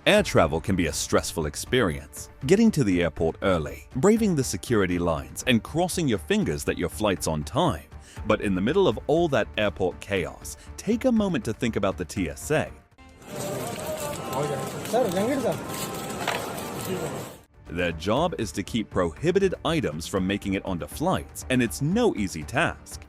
Air travel can be a stressful experience. Getting to the airport early, braving the security lines, and crossing your fingers that your flight's on time. But in the middle of all that airport chaos, take a moment to think about the TSA. Their job is to keep prohibited items from making it onto flights, and it's no easy task.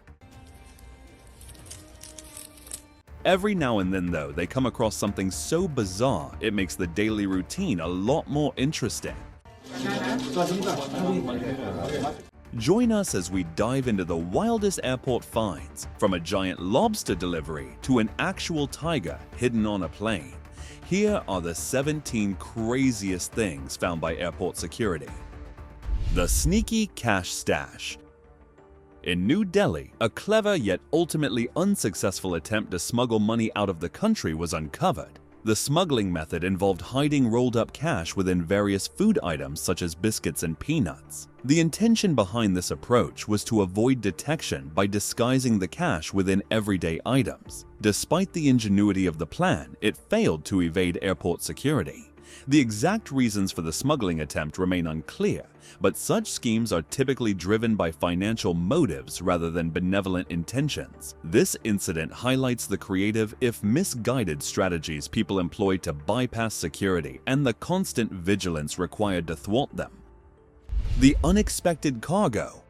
Every now and then, though, they come across something so bizarre it makes the daily routine a lot more interesting. Join us as we dive into the wildest airport finds, from a giant lobster delivery to an actual tiger hidden on a plane. Here are the 17 craziest things found by airport security. The sneaky cash stash. In New Delhi, a clever yet ultimately unsuccessful attempt to smuggle money out of the country was uncovered. The smuggling method involved hiding rolled-up cash within various food items such as biscuits and peanuts. The intention behind this approach was to avoid detection by disguising the cash within everyday items. Despite the ingenuity of the plan, it failed to evade airport security. The exact reasons for the smuggling attempt remain unclear, but such schemes are typically driven by financial motives rather than benevolent intentions. This incident highlights the creative, if misguided, strategies people employ to bypass security and the constant vigilance required to thwart them. The unexpected cargo.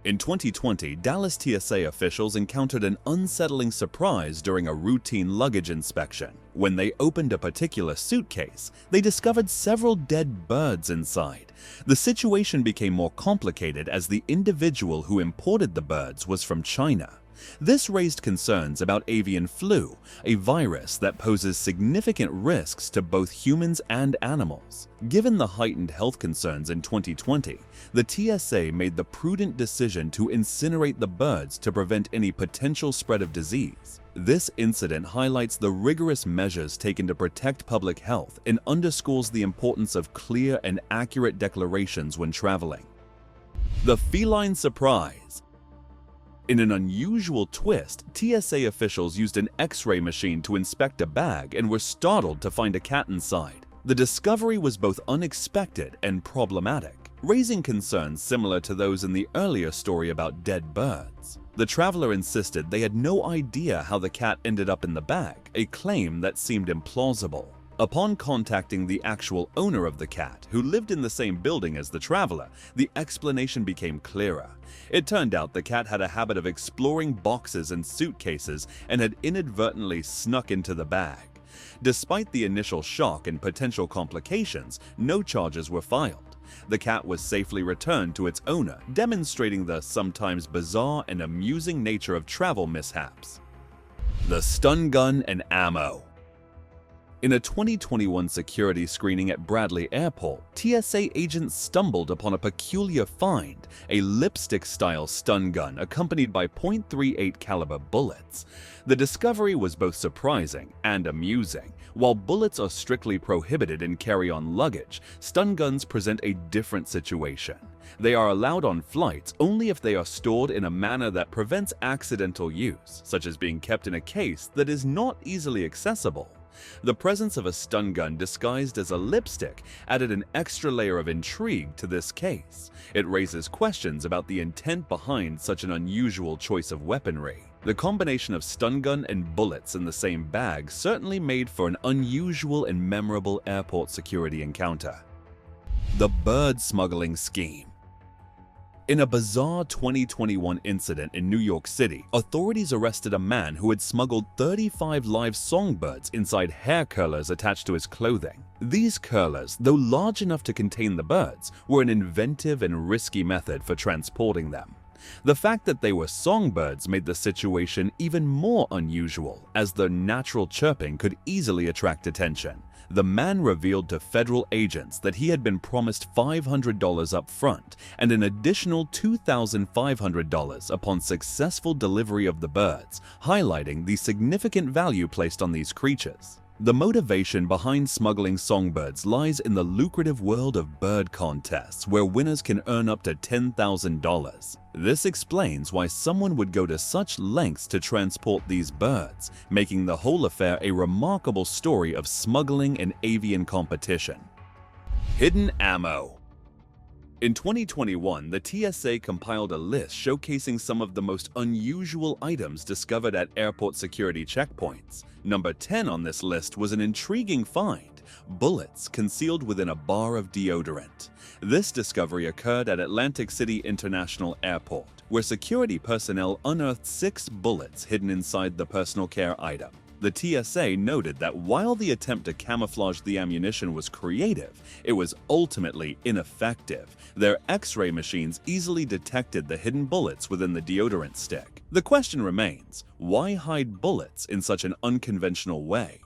In 2020, Dallas TSA officials encountered an unsettling surprise during a routine luggage inspection. When they opened a particular suitcase, they discovered several dead birds inside. The situation became more complicated as the individual who imported the birds was from China. This raised concerns about avian flu, a virus that poses significant risks to both humans and animals. Given the heightened health concerns in 2020, the TSA made the prudent decision to incinerate the birds to prevent any potential spread of disease. This incident highlights the rigorous measures taken to protect public health and underscores the importance of clear and accurate declarations when traveling. The feline surprise. In an unusual twist, TSA officials used an X-ray machine to inspect a bag and were startled to find a cat inside. The discovery was both unexpected and problematic, raising concerns similar to those in the earlier story about dead birds. The traveler insisted they had no idea how the cat ended up in the bag, a claim that seemed implausible. Upon contacting the actual owner of the cat, who lived in the same building as the traveler, the explanation became clearer. It turned out the cat had a habit of exploring boxes and suitcases and had inadvertently snuck into the bag. Despite the initial shock and potential complications, no charges were filed. The cat was safely returned to its owner, demonstrating the sometimes bizarre and amusing nature of travel mishaps. The stun gun and ammo. In a 2021 security screening at Bradley Airport, TSA agents stumbled upon a peculiar find, a lipstick-style stun gun accompanied by .38 caliber bullets. The discovery was both surprising and amusing. While bullets are strictly prohibited in carry-on luggage, stun guns present a different situation. They are allowed on flights only if they are stored in a manner that prevents accidental use, such as being kept in a case that is not easily accessible. The presence of a stun gun disguised as a lipstick added an extra layer of intrigue to this case. It raises questions about the intent behind such an unusual choice of weaponry. The combination of stun gun and bullets in the same bag certainly made for an unusual and memorable airport security encounter. The bird smuggling scheme. In a bizarre 2021 incident in New York City, authorities arrested a man who had smuggled 35 live songbirds inside hair curlers attached to his clothing. These curlers, though large enough to contain the birds, were an inventive and risky method for transporting them. The fact that they were songbirds made the situation even more unusual, as their natural chirping could easily attract attention. The man revealed to federal agents that he had been promised $500 up front and an additional $2,500 upon successful delivery of the birds, highlighting the significant value placed on these creatures. The motivation behind smuggling songbirds lies in the lucrative world of bird contests where winners can earn up to $10,000. This explains why someone would go to such lengths to transport these birds, making the whole affair a remarkable story of smuggling and avian competition. Hidden ammo. In 2021, the TSA compiled a list showcasing some of the most unusual items discovered at airport security checkpoints. Number 10 on this list was an intriguing find: bullets concealed within a bar of deodorant. This discovery occurred at Atlantic City International Airport, where security personnel unearthed 6 bullets hidden inside the personal care item. The TSA noted that while the attempt to camouflage the ammunition was creative, it was ultimately ineffective. Their X-ray machines easily detected the hidden bullets within the deodorant stick. The question remains, why hide bullets in such an unconventional way?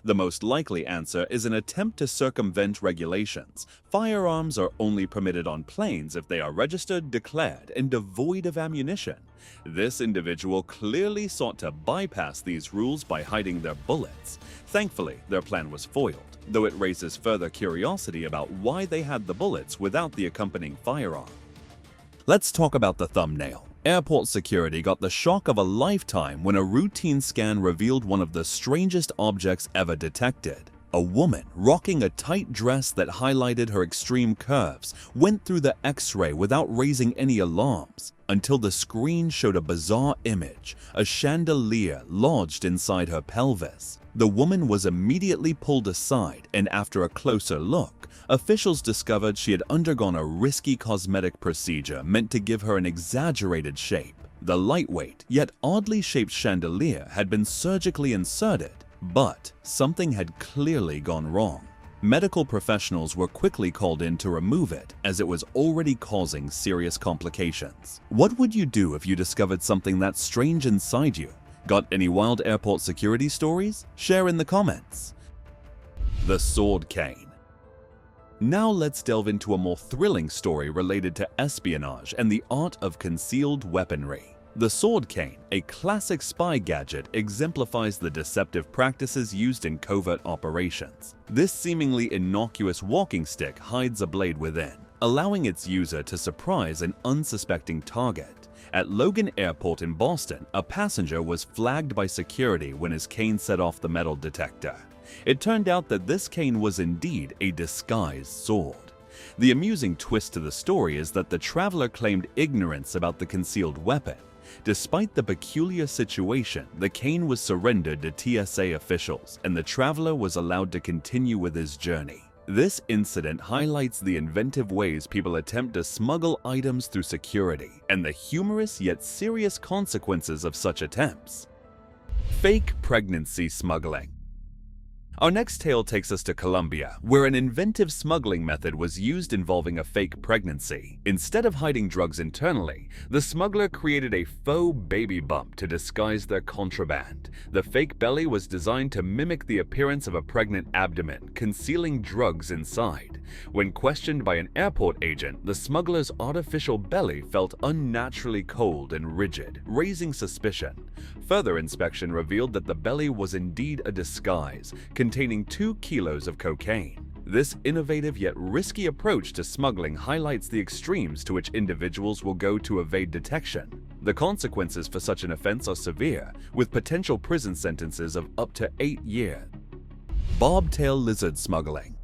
The most likely answer is an attempt to circumvent regulations. Firearms are only permitted on planes if they are registered, declared, and devoid of ammunition. This individual clearly sought to bypass these rules by hiding their bullets. Thankfully, their plan was foiled, though it raises further curiosity about why they had the bullets without the accompanying firearm. Let's talk about the thumbnail. Airport security got the shock of a lifetime when a routine scan revealed one of the strangest objects ever detected. A woman rocking a tight dress that highlighted her extreme curves went through the X-ray without raising any alarms until the screen showed a bizarre image, a chandelier lodged inside her pelvis. The woman was immediately pulled aside, and after a closer look, officials discovered she had undergone a risky cosmetic procedure meant to give her an exaggerated shape. The lightweight yet oddly shaped chandelier had been surgically inserted, but something had clearly gone wrong. Medical professionals were quickly called in to remove it, as it was already causing serious complications. What would you do if you discovered something that strange inside you? Got any wild airport security stories? Share in the comments. The sword cane. Now let's delve into a more thrilling story related to espionage and the art of concealed weaponry. The sword cane, a classic spy gadget, exemplifies the deceptive practices used in covert operations. This seemingly innocuous walking stick hides a blade within, allowing its user to surprise an unsuspecting target. At Logan Airport in Boston, a passenger was flagged by security when his cane set off the metal detector. It turned out that this cane was indeed a disguised sword. The amusing twist to the story is that the traveler claimed ignorance about the concealed weapon. Despite the peculiar situation, the cane was surrendered to TSA officials, and the traveler was allowed to continue with his journey. This incident highlights the inventive ways people attempt to smuggle items through security, and the humorous yet serious consequences of such attempts. Fake pregnancy smuggling. Our next tale takes us to Colombia, where an inventive smuggling method was used involving a fake pregnancy. Instead of hiding drugs internally, the smuggler created a faux baby bump to disguise their contraband. The fake belly was designed to mimic the appearance of a pregnant abdomen, concealing drugs inside. When questioned by an airport agent, the smuggler's artificial belly felt unnaturally cold and rigid, raising suspicion. Further inspection revealed that the belly was indeed a disguise, containing 2 kilos of cocaine. This innovative yet risky approach to smuggling highlights the extremes to which individuals will go to evade detection. The consequences for such an offense are severe, with potential prison sentences of up to 8 years. Bobtail lizard smuggling.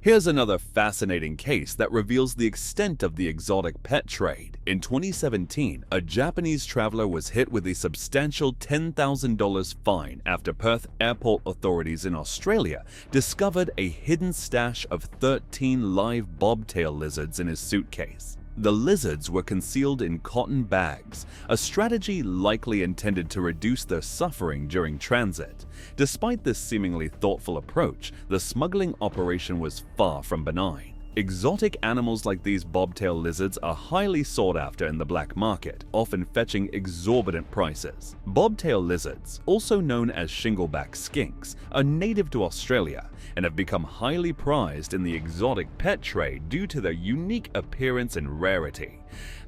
Here's another fascinating case that reveals the extent of the exotic pet trade. In 2017, a Japanese traveler was hit with a substantial $10,000 fine after Perth airport authorities in Australia discovered a hidden stash of 13 live bobtail lizards in his suitcase. The lizards were concealed in cotton bags, a strategy likely intended to reduce their suffering during transit. Despite this seemingly thoughtful approach, the smuggling operation was far from benign. Exotic animals like these bobtail lizards are highly sought after in the black market, often fetching exorbitant prices. Bobtail lizards, also known as shingleback skinks, are native to Australia and have become highly prized in the exotic pet trade due to their unique appearance and rarity.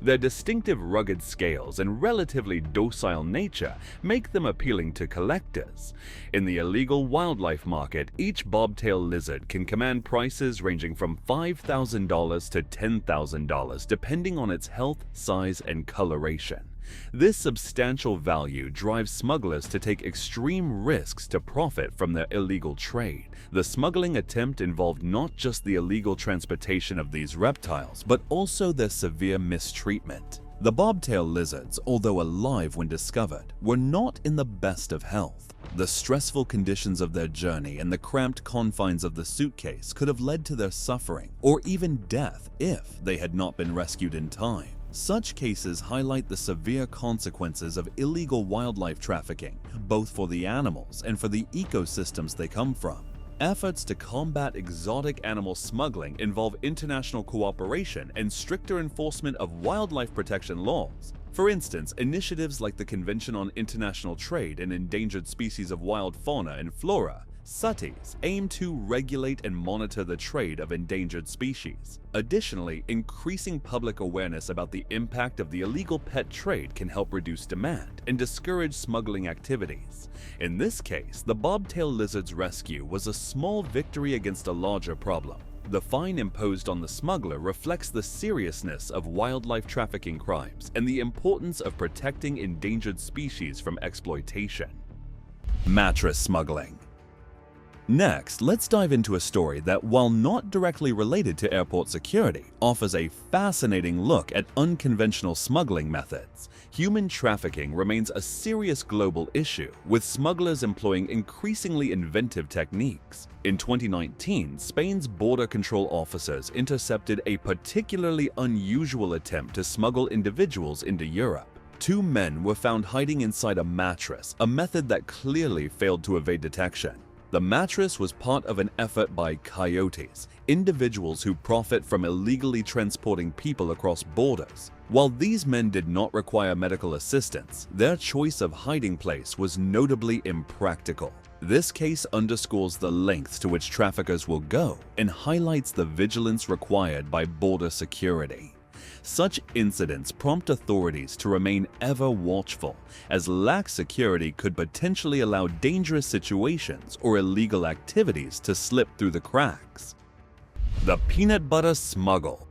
Their distinctive rugged scales and relatively docile nature make them appealing to collectors. In the illegal wildlife market, each bobtail lizard can command prices ranging from $5,000 to $10,000 depending on its health, size, and coloration. This substantial value drives smugglers to take extreme risks to profit from their illegal trade. The smuggling attempt involved not just the illegal transportation of these reptiles, but also their severe mistreatment. The bobtail lizards, although alive when discovered, were not in the best of health. The stressful conditions of their journey and the cramped confines of the suitcase could have led to their suffering or even death if they had not been rescued in time. Such cases highlight the severe consequences of illegal wildlife trafficking, both for the animals and for the ecosystems they come from. Efforts to combat exotic animal smuggling involve international cooperation and stricter enforcement of wildlife protection laws. For instance, initiatives like the Convention on International Trade in Endangered Species of Wild Fauna and Flora, CITES, aim to regulate and monitor the trade of endangered species. Additionally, increasing public awareness about the impact of the illegal pet trade can help reduce demand and discourage smuggling activities. In this case, the bobtail lizard's rescue was a small victory against a larger problem. The fine imposed on the smuggler reflects the seriousness of wildlife trafficking crimes and the importance of protecting endangered species from exploitation. Mattress smuggling. Next, let's dive into a story that, while not directly related to airport security, offers a fascinating look at unconventional smuggling methods. Human trafficking remains a serious global issue, with smugglers employing increasingly inventive techniques. In 2019, Spain's border control officers intercepted a particularly unusual attempt to smuggle individuals into Europe. Two men were found hiding inside a mattress, a method that clearly failed to evade detection. The mattress was part of an effort by coyotes, individuals who profit from illegally transporting people across borders. While these men did not require medical assistance, their choice of hiding place was notably impractical. This case underscores the lengths to which traffickers will go and highlights the vigilance required by border security. Such incidents prompt authorities to remain ever watchful, as lax security could potentially allow dangerous situations or illegal activities to slip through the cracks. The peanut butter smuggle.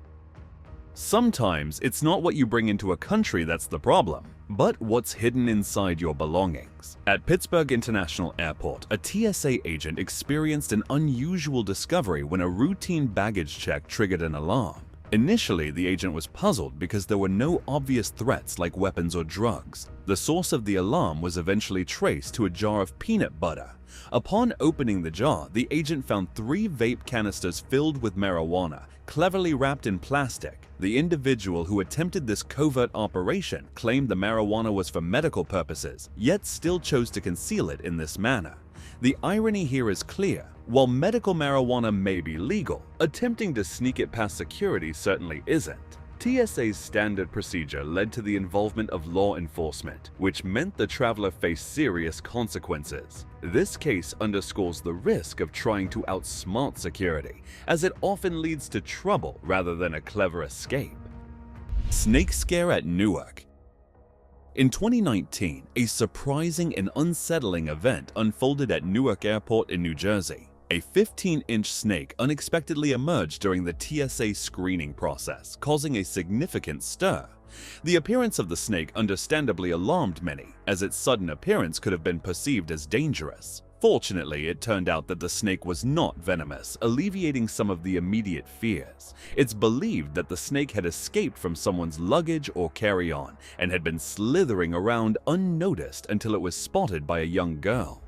Sometimes it's not what you bring into a country that's the problem, but what's hidden inside your belongings. At Pittsburgh International Airport, a TSA agent experienced an unusual discovery when a routine baggage check triggered an alarm. Initially, the agent was puzzled because there were no obvious threats like weapons or drugs. The source of the alarm was eventually traced to a jar of peanut butter. Upon opening the jar, the agent found 3 vape canisters filled with marijuana, cleverly wrapped in plastic. The individual who attempted this covert operation claimed the marijuana was for medical purposes, yet still chose to conceal it in this manner. The irony here is clear. While medical marijuana may be legal, attempting to sneak it past security certainly isn't. TSA's standard procedure led to the involvement of law enforcement, which meant the traveler faced serious consequences. This case underscores the risk of trying to outsmart security, as it often leads to trouble rather than a clever escape. Snake scare at Newark. In 2019, a surprising and unsettling event unfolded at Newark Airport in New Jersey. A 15-inch snake unexpectedly emerged during the TSA screening process, causing a significant stir. The appearance of the snake understandably alarmed many, as its sudden appearance could have been perceived as dangerous. Fortunately, it turned out that the snake was not venomous, alleviating some of the immediate fears. It's believed that the snake had escaped from someone's luggage or carry-on and had been slithering around unnoticed until it was spotted by a young girl.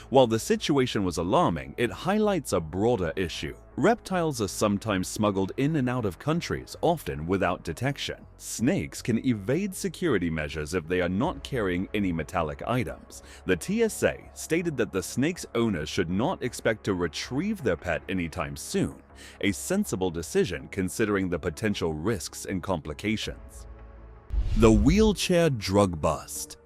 While the situation was alarming, it highlights a broader issue. Reptiles are sometimes smuggled in and out of countries, often without detection. Snakes can evade security measures if they are not carrying any metallic items. The TSA stated that the snake's owners should not expect to retrieve their pet anytime soon, a sensible decision considering the potential risks and complications. The wheelchair drug bust.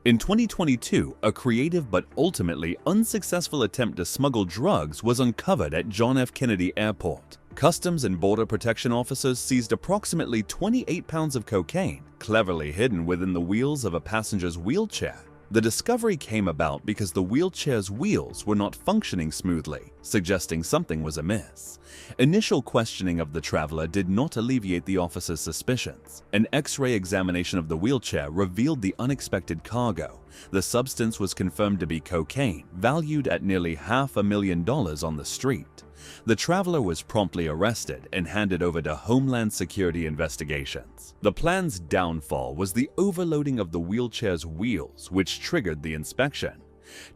In 2022, a creative but ultimately unsuccessful attempt to smuggle drugs was uncovered at John F. Kennedy Airport. Customs and Border Protection officers seized approximately 28 pounds of cocaine, cleverly hidden within the wheels of a passenger's wheelchair. The discovery came about because the wheelchair's wheels were not functioning smoothly, suggesting something was amiss. Initial questioning of the traveler did not alleviate the officer's suspicions. An X-ray examination of the wheelchair revealed the unexpected cargo. The substance was confirmed to be cocaine, valued at nearly $500,000 on the street. The traveler was promptly arrested and handed over to Homeland Security investigations. The plan's downfall was the overloading of the wheelchair's wheels, which triggered the inspection.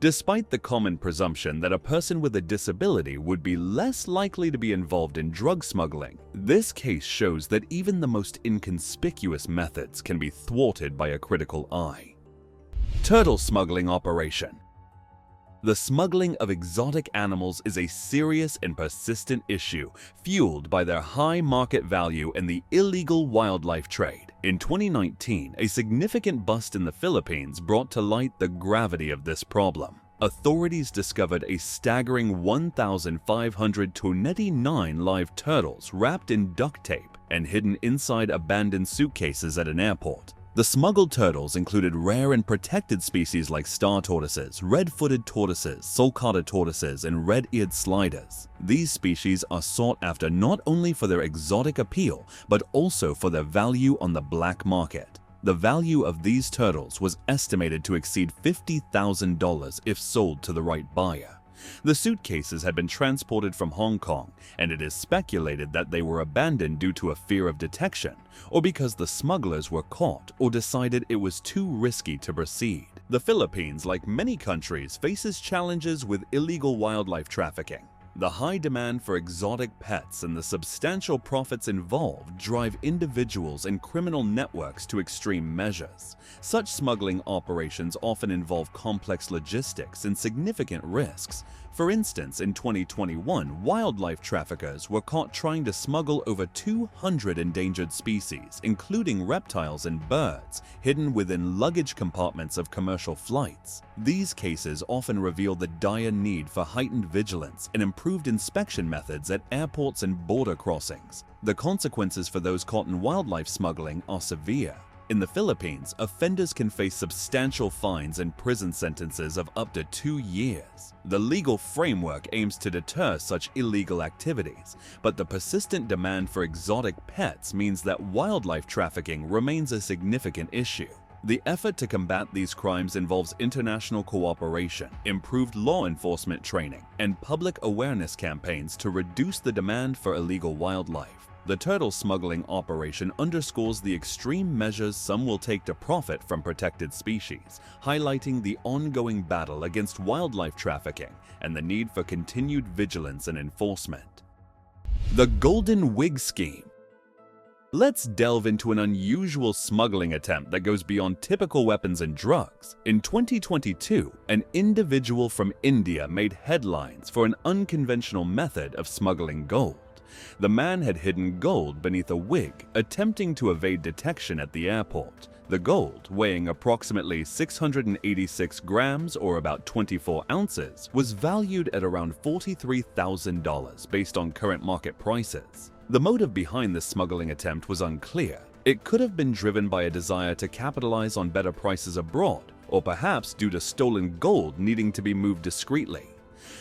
Despite the common presumption that a person with a disability would be less likely to be involved in drug smuggling, this case shows that even the most inconspicuous methods can be thwarted by a critical eye. Turtle smuggling operation. The smuggling of exotic animals is a serious and persistent issue, fueled by their high market value and the illegal wildlife trade. In 2019, a significant bust in the Philippines brought to light the gravity of this problem. Authorities discovered a staggering 1,529 live turtles wrapped in duct tape and hidden inside abandoned suitcases at an airport. The smuggled turtles included rare and protected species like star tortoises, red-footed tortoises, sulcata tortoises, and red-eared sliders. These species are sought after not only for their exotic appeal, but also for their value on the black market. The value of these turtles was estimated to exceed $50,000 if sold to the right buyer. The suitcases had been transported from Hong Kong, and it is speculated that they were abandoned due to a fear of detection, or because the smugglers were caught or decided it was too risky to proceed. The Philippines, like many countries, faces challenges with illegal wildlife trafficking. The high demand for exotic pets and the substantial profits involved drive individuals and criminal networks to extreme measures. Such smuggling operations often involve complex logistics and significant risks. For instance, in 2021, wildlife traffickers were caught trying to smuggle over 200 endangered species, including reptiles and birds, hidden within luggage compartments of commercial flights. These cases often reveal the dire need for heightened vigilance and improved inspection methods at airports and border crossings. The consequences for those caught in wildlife smuggling are severe. In the Philippines, offenders can face substantial fines and prison sentences of up to 2 years. The legal framework aims to deter such illegal activities, but the persistent demand for exotic pets means that wildlife trafficking remains a significant issue. The effort to combat these crimes involves international cooperation, improved law enforcement training, and public awareness campaigns to reduce the demand for illegal wildlife. The turtle smuggling operation underscores the extreme measures some will take to profit from protected species, highlighting the ongoing battle against wildlife trafficking and the need for continued vigilance and enforcement. The Golden Wig Scheme. Let's delve into an unusual smuggling attempt that goes beyond typical weapons and drugs. In 2022, an individual from India made headlines for an unconventional method of smuggling gold. The man had hidden gold beneath a wig, attempting to evade detection at the airport. The gold, weighing approximately 686 grams or about 24 ounces, was valued at around $43,000 based on current market prices. The motive behind this smuggling attempt was unclear. It could have been driven by a desire to capitalize on better prices abroad, or perhaps due to stolen gold needing to be moved discreetly.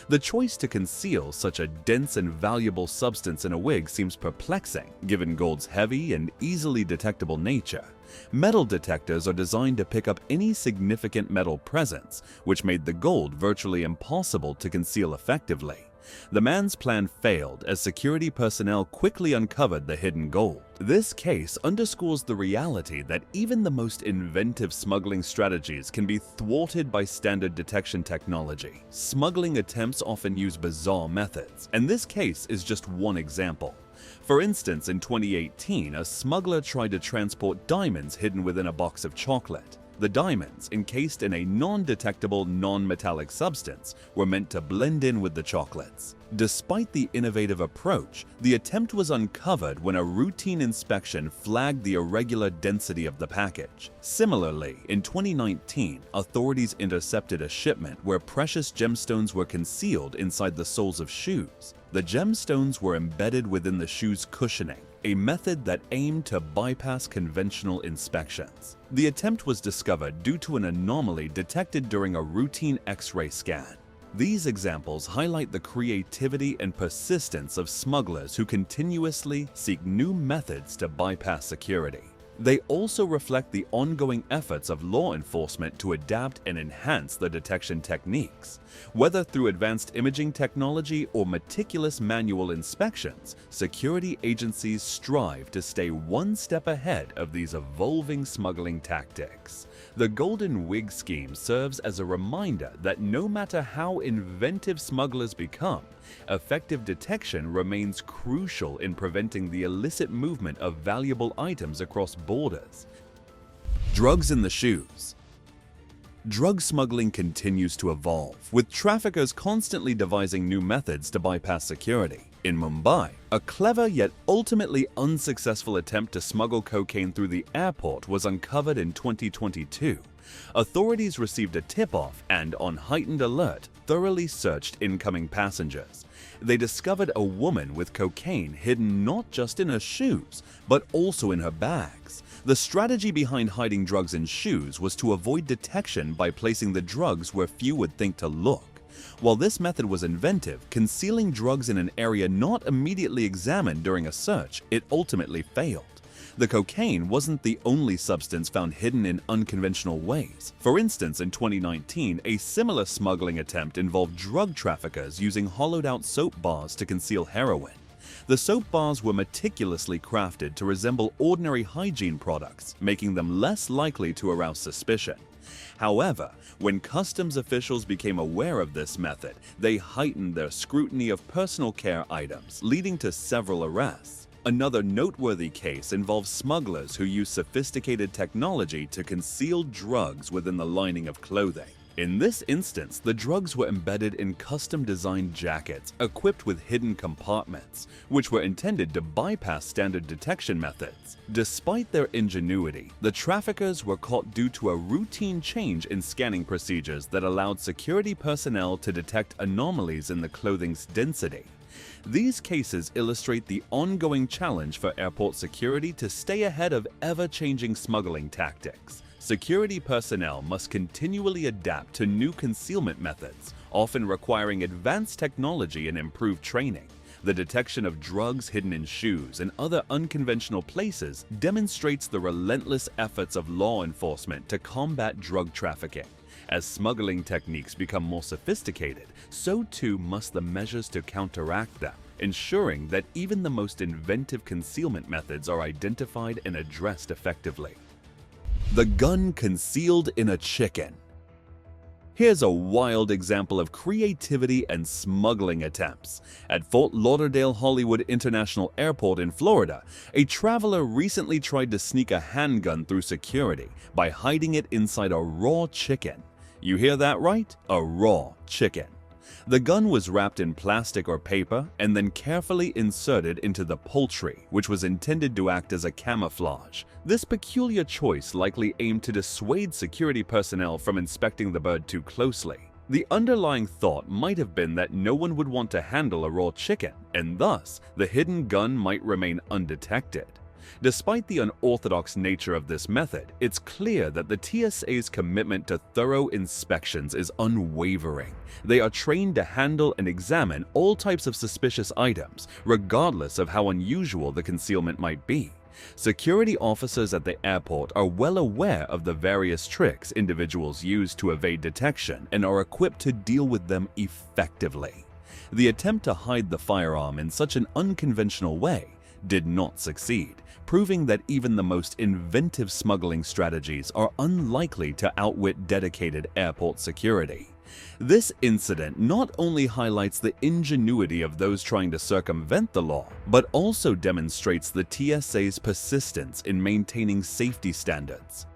The choice to conceal such a dense and valuable substance in a wig seems perplexing, given gold's heavy and easily detectable nature. Metal detectors are designed to pick up any significant metal presence, which made the gold virtually impossible to conceal effectively. The man's plan failed as security personnel quickly uncovered the hidden gold. This case underscores the reality that even the most inventive smuggling strategies can be thwarted by standard detection technology. Smuggling attempts often use bizarre methods, and this case is just one example. For instance, in 2018, a smuggler tried to transport diamonds hidden within a box of chocolate. The diamonds, encased in a non-detectable, non-metallic substance, were meant to blend in with the chocolates. Despite the innovative approach, the attempt was uncovered when a routine inspection flagged the irregular density of the package. Similarly, in 2019, authorities intercepted a shipment where precious gemstones were concealed inside the soles of shoes. The gemstones were embedded within the shoe's cushioning, a method that aimed to bypass conventional inspections. The attempt was discovered due to an anomaly detected during a routine X-ray scan. These examples highlight the creativity and persistence of smugglers who continuously seek new methods to bypass security. They also reflect the ongoing efforts of law enforcement to adapt and enhance the detection techniques. Whether through advanced imaging technology or meticulous manual inspections, security agencies strive to stay one step ahead of these evolving smuggling tactics. The Golden Wig scheme serves as a reminder that no matter how inventive smugglers become, effective detection remains crucial in preventing the illicit movement of valuable items across borders. Drugs in the shoes. Drug smuggling continues to evolve, with traffickers constantly devising new methods to bypass security. In Mumbai, a clever yet ultimately unsuccessful attempt to smuggle cocaine through the airport was uncovered in 2022. Authorities received a tip-off and, on heightened alert, thoroughly searched incoming passengers. They discovered a woman with cocaine hidden not just in her shoes, but also in her bags. The strategy behind hiding drugs in shoes was to avoid detection by placing the drugs where few would think to look. While this method was inventive, concealing drugs in an area not immediately examined during a search, it ultimately failed. The cocaine wasn't the only substance found hidden in unconventional ways. For instance, in 2019, a similar smuggling attempt involved drug traffickers using hollowed-out soap bars to conceal heroin. The soap bars were meticulously crafted to resemble ordinary hygiene products, making them less likely to arouse suspicion. However, when customs officials became aware of this method, they heightened their scrutiny of personal care items, leading to several arrests. Another noteworthy case involves smugglers who use sophisticated technology to conceal drugs within the lining of clothing. In this instance, the drugs were embedded in custom-designed jackets equipped with hidden compartments, which were intended to bypass standard detection methods. Despite their ingenuity, the traffickers were caught due to a routine change in scanning procedures that allowed security personnel to detect anomalies in the clothing's density. These cases illustrate the ongoing challenge for airport security to stay ahead of ever-changing smuggling tactics. Security personnel must continually adapt to new concealment methods, often requiring advanced technology and improved training. The detection of drugs hidden in shoes and other unconventional places demonstrates the relentless efforts of law enforcement to combat drug trafficking. As smuggling techniques become more sophisticated, so too must the measures to counteract them, ensuring that even the most inventive concealment methods are identified and addressed effectively. The gun concealed in a chicken. Here's a wild example of creativity and smuggling attempts. At Fort Lauderdale Hollywood International Airport in Florida, a traveler recently tried to sneak a handgun through security by hiding it inside a raw chicken. You hear that right? A raw chicken. The gun was wrapped in plastic or paper and then carefully inserted into the poultry, which was intended to act as a camouflage. This peculiar choice likely aimed to dissuade security personnel from inspecting the bird too closely. The underlying thought might have been that no one would want to handle a raw chicken, and thus the hidden gun might remain undetected. Despite the unorthodox nature of this method, it's clear that the TSA's commitment to thorough inspections is unwavering. They are trained to handle and examine all types of suspicious items, regardless of how unusual the concealment might be. Security officers at the airport are well aware of the various tricks individuals use to evade detection and are equipped to deal with them effectively. The attempt to hide the firearm in such an unconventional way did not succeed, proving that even the most inventive smuggling strategies are unlikely to outwit dedicated airport security. This incident not only highlights the ingenuity of those trying to circumvent the law, but also demonstrates the TSA's persistence in maintaining safety standards.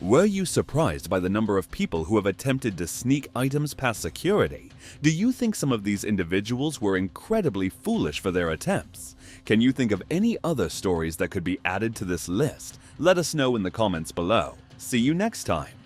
Were you surprised by the number of people who have attempted to sneak items past security? Do you think some of these individuals were incredibly foolish for their attempts? Can you think of any other stories that could be added to this list? Let us know in the comments below. See you next time.